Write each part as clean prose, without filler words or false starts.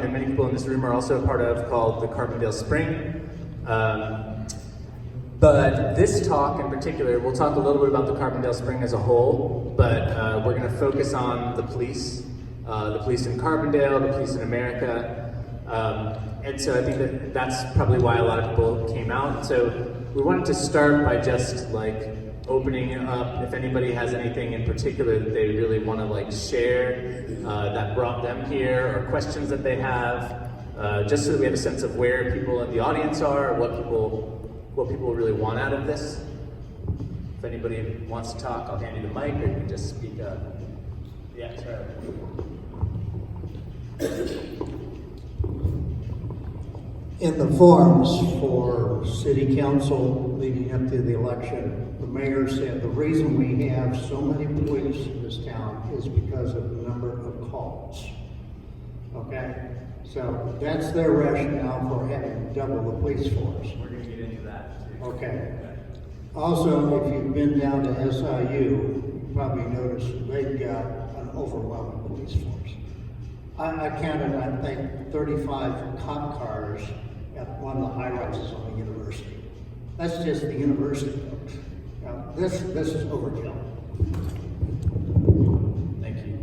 and many people in this room are also a part of, called the Carbondale Spring. But this talk in particular, we'll talk a little bit about the Carbondale Spring as a whole, but we're going to focus on the police in Carbondale, the police in America, and so I think that's probably why a lot of people came out. So we wanted to start by just like opening it up. If anybody has anything in particular that they really want to like share that brought them here, or questions that they have, just so that we have a sense of where people in the audience are, or what people really want out of this. If anybody wants to talk, I'll hand you the mic, or you can just speak up. Yeah, sorry. In the forums for city council leading up to the election, the mayor said the reason we have so many police in this town is because of the number of calls. Okay? So that's their rationale for having double the police force. We're going to get into that too. Okay. Also, if you've been down to SIU, you probably noticed they've got an overwhelming police force. I counted, I think, 35 cop cars at one of the high rises on the university. That's just the university, folks. Now, this is overkill. Thank you.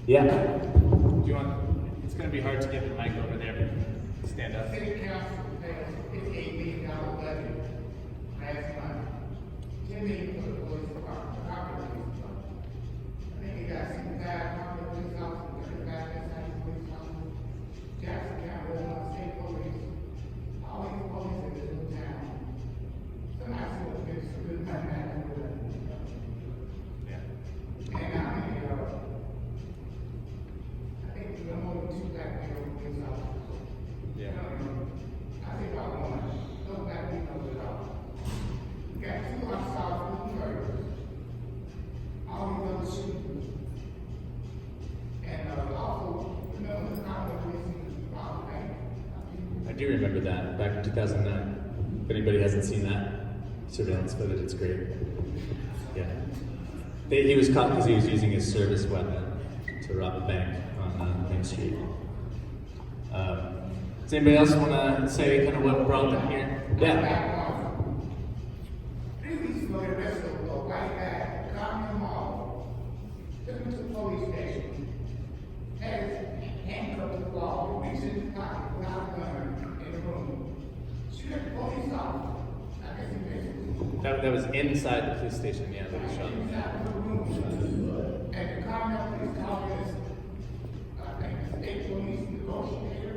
Yeah. Do you want? It's going to be hard to get the mic over there. Stand up. City Council passed $58 million budget last month. $10 million for the police department, our police department. I think you got 6,500 police officers, 35 SIU police officers. Jackson County, Illinois State Police, all these police in this new town. Somebody said it's been some good mathematics with it. Yeah. And I mean, I think we don't more than 2 black people police officers. Yeah. I think I want no black people at all. We got 2 unsolved murders. All these other shootings. And also, you know, the common policing problem. I do remember that back in 2009. If anybody hasn't seen that surveillance footage, it's great. Yeah. He was caught because he was using his service weapon to rob a bank on Main Street. Does anybody else want to say kind of what brought them here? Yeah. 3 weeks ago, they arrested a white guy, caught him off, took him to the police station, had his handcuffed to the wall, reached in his pocket, without a gun in the room. Shoot at the police officer. I guess he missed. That was inside the police station, yeah, that was shot. Inside the room. And the Carbondale police called this, I think, the state police negotiator.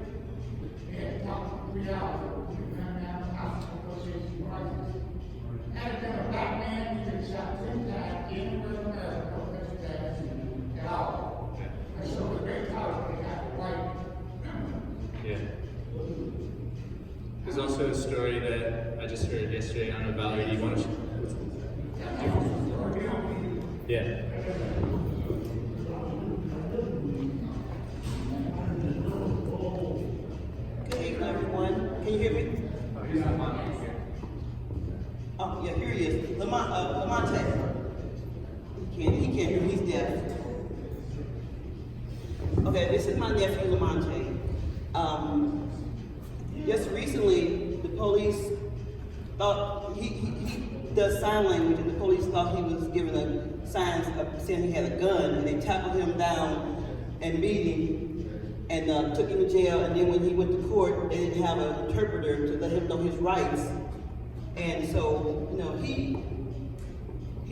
They had to talk for 3 hours. We ran down the house negotiation crisis. Had it been a black man, he been shot 10 times anywhere in America, no such thing at all. And so it was very tolerant when they got the white. Yeah. There's also a story that I just heard yesterday. I don't know, Valerie, do you want to? Yeah. Good evening, everyone. Can you hear me? Oh, yeah, here he is. Lamonte. He can't hear me. He's deaf. Okay, this is my nephew, Lamonte. Just recently, the police thought he does sign language, and the police thought he was giving a signs saying he had a gun, and they tackled him down and beat him and took him to jail. And then when he went to court, they didn't have an interpreter to let him know his rights. And so, you know, he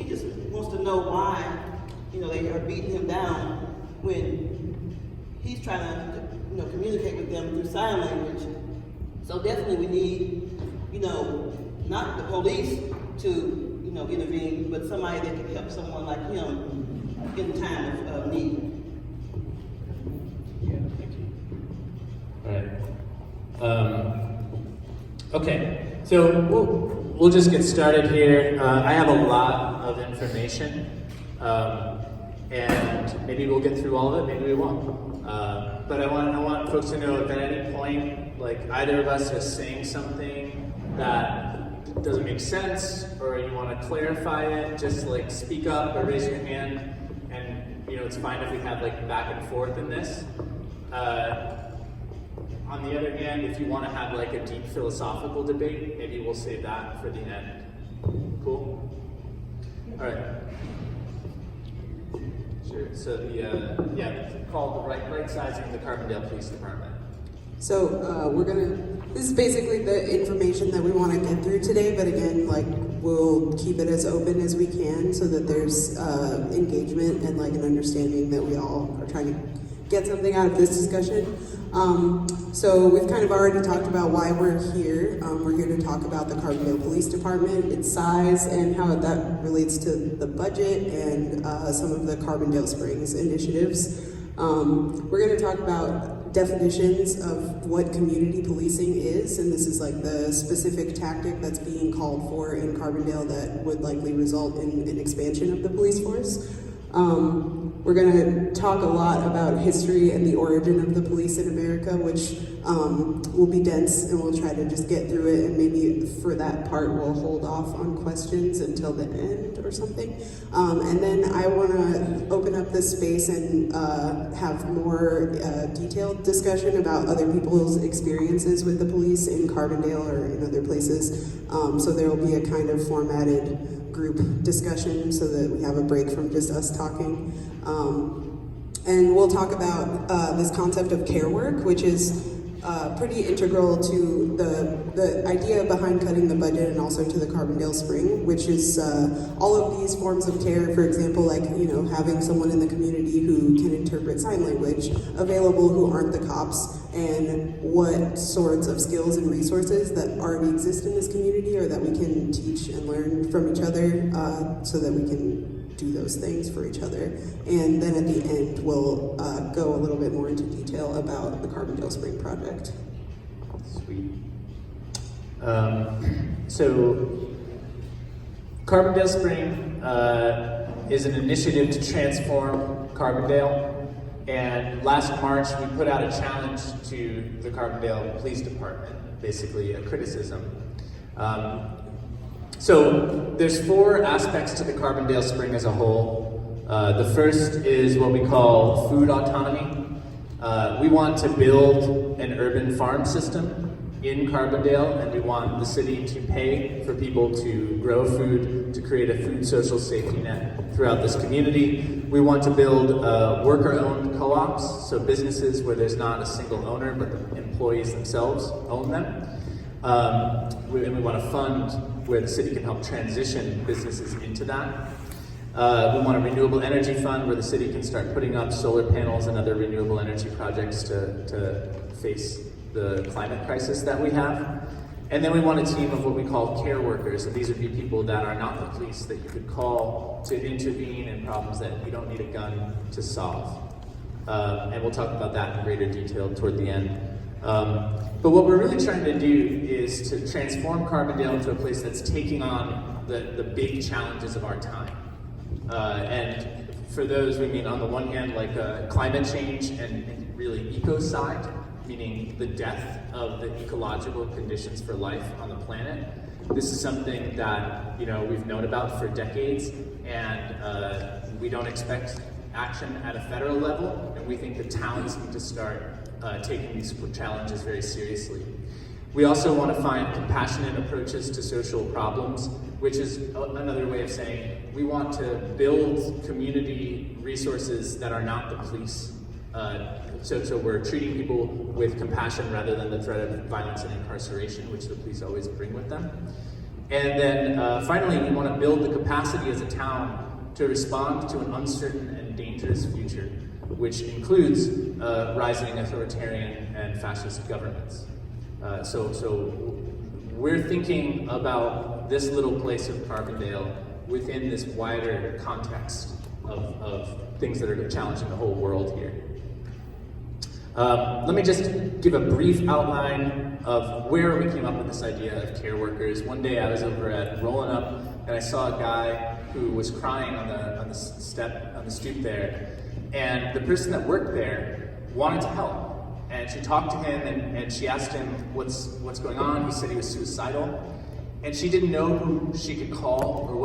just wants to know why, you know, they are beating him down when he's trying to, you know, communicate with them through sign language. So definitely we need, you know, not the police to, you know, intervene, but somebody that can help someone like him in time of need. Yeah, thank you. All right. Okay, so we'll just get started here. I have a lot of information, and maybe we'll get through all of it, maybe we won't. But I want folks to know if at any point, like either of us is saying something that doesn't make sense, or you want to clarify it, just like speak up or raise your hand, and you know it's fine if we have like back and forth in this. On the other hand, if you want to have like a deep philosophical debate, maybe we'll save that for the end. Cool? All right. Sure. So called the right sizing the Carbondale Police Department. So this is basically the information that we want to get through today, but again, like, we'll keep it as open as we can so that there's engagement and like an understanding that we all are trying to get something out of this discussion. So we've kind of already talked about why we're here. We're here to talk about the Carbondale Police Department, its size, and how that relates to the budget and some of the Carbondale Springs initiatives. We're going to talk about definitions of what community policing is, and this is like the specific tactic that's being called for in Carbondale that would likely result in an expansion of the police force. We're going to talk a lot about history and the origin of the police in America, which will be dense, and we'll try to just get through it, and maybe for that part we'll hold off on questions until the end or something. And then I want to open up this space and have more detailed discussion about other people's experiences with the police in Carbondale or in other places. So there will be a kind of formatted group discussion so that we have a break from just us talking. And we'll talk about this concept of care work, which is pretty integral to the idea behind cutting the budget and also to the Carbondale Spring, which is all of these forms of care, for example, like, you know, having someone in the community who can interpret sign language available who aren't the cops, and what sorts of skills and resources that already exist in this community or that we can teach and learn from each other so that we can do those things for each other. And then at the end, we'll go a little bit more into detail about the Carbondale Spring project. Sweet. So Carbondale Spring is an initiative to transform Carbondale. And last March, we put out a challenge to the Carbondale Police Department, basically a criticism. So there's 4 aspects to the Carbondale Spring as a whole. The first is what we call food autonomy. We want to build an urban farm system in Carbondale, and we want the city to pay for people to grow food, to create a food social safety net throughout this community. We want to build worker-owned co-ops, so businesses where there's not a single owner, but the employees themselves own them. And we want to fund where the city can help transition businesses into that. We want a renewable energy fund where the city can start putting up solar panels and other renewable energy projects to face the climate crisis that we have. And then we want a team of what we call care workers, and these would be people that are not the police that you could call to intervene in problems that you don't need a gun to solve. And we'll talk about that in greater detail toward the end. But what we're really trying to do is to transform Carbondale into a place that's taking on the big challenges of our time. And for those, we mean on the one hand, like climate change and really ecocide, meaning the death of the ecological conditions for life on the planet. This is something that, you know, we've known about for decades, and we don't expect action at a federal level, and we think the towns need to start taking these challenges very seriously. We also want to find compassionate approaches to social problems, which is another way of saying we want to build community resources that are not the police. So we're treating people with compassion rather than the threat of violence and incarceration, which the police always bring with them. And then finally, we want to build the capacity as a town to respond to an uncertain and dangerous future, which includes rising authoritarian and fascist governments. So we're thinking about this little place of Carbondale within this wider context of things that are challenging the whole world here. Let me just give a brief outline of where we came up with this idea of care workers. One day I was over at Rolling Up, and I saw a guy who was crying on the stoop there, and the person that worked there wanted to help. And she talked to him, and she asked him what's going on. He said he was suicidal, and she didn't know who she could call or